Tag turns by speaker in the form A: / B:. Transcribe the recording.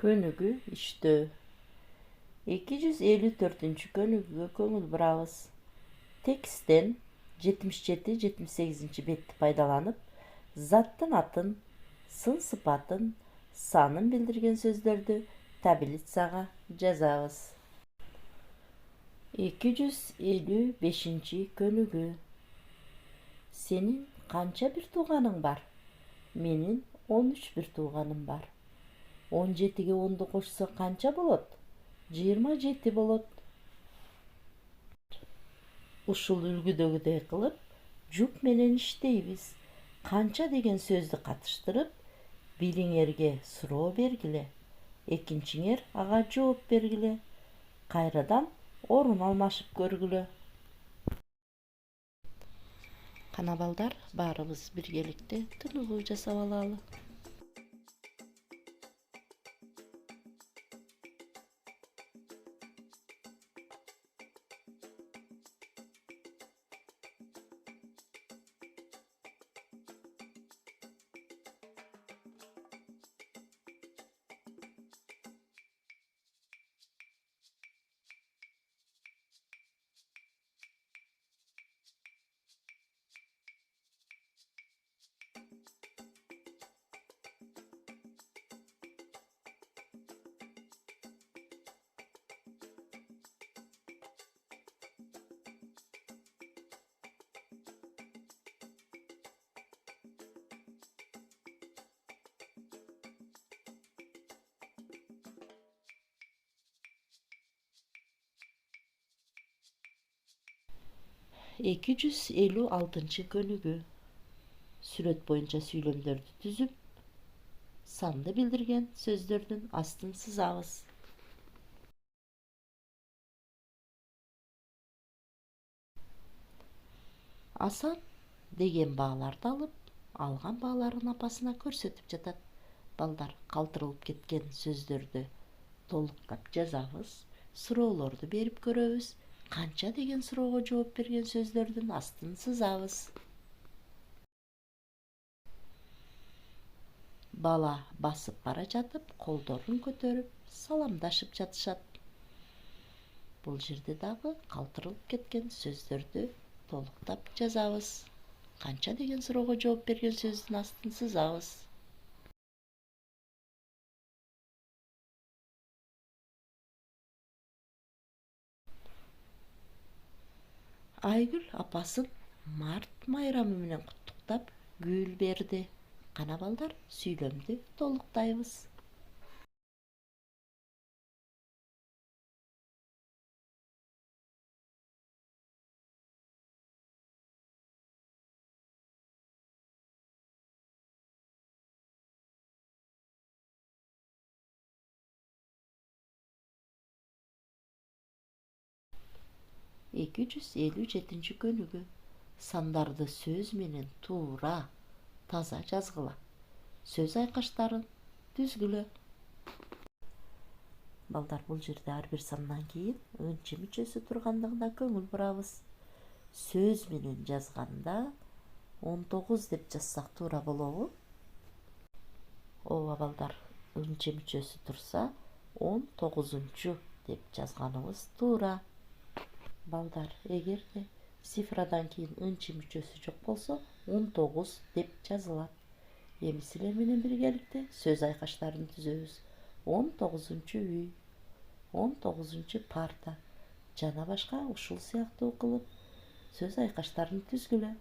A: Көнүгүү иштөө. 254-көнүгүүгө көңүл бурабыз. Тексттен 77-78 бетти пайдаланып, заттын атын, сын-сыпатын, санын билдирген сөздөрдү таблицага жазабыз. 255-көнүгүү. Сенин канча бир тууганың бар? Менин 13 бир тууганым бар. 17-ге 10-ду кошсо канча болот? 27 болот. Ушул үлгүдөгүдөй кылып, жуп менен иштейбиз. Канча деген сөздү катыштырып, бириңерге суроо бергиле. Экинчиңер ага жооп бергиле. Кайрадан орун алмашып көргүлө. Кана балдар, баарыбыз биргеликте тынығуу жасап алалы. Эки жүз элүү алтынчы көнүгүү. Сүрөт боюнча сүйлөмдөрдү түзүп, санды билдирген сөздөрдүн астын сызабыз. Асан деген бааларды алып, алган бааларын апасына көрсөтүп жатат. Балдар, калтырылып кеткен сөздөрдү толуктап жазабыз, суроолорду берип көрөбүз. Канча деген суроого жооп берген сөздөрдүн астын сызабыз. Бала басып бара жатып, колдорун көтөрүп, саламдашып жатышат. Бул жерде дагы калтырылып кеткен сөздөрдү толуктап жазабыз. Канча деген суроого жооп берген сөздүн астын сызабыз. Айгүл апасын март майрамы менен куттуктап гүл берди. Кана балдар, сүйлөмдү толуктайбыз. Эки жүз элүү жетинчи көнүгүү. Сандарды сөз менен туура, таза жазгыла. Сөз айкаштарын түзгүлө. Балдар, бул жерде ар бир сандан кийин ынчы мүчөсү тургандыгына көңүл бурабыз. Сөз менен жазганда 19 деп жазсак туура болобу? Ооба балдар, ынчы мүчөсү турса 19 деп жазганыбыз туура. Балдар, эгерде цифрадан кийин ынчы мүчөсү жок болсо 19 деп жазылат. Эми силер менен биргеликте сөз айкаштарын түзөбүз. 19-үй, 19-парта жана башка ушул сыяктуу кылып сөз айкаштарын түзгүлө.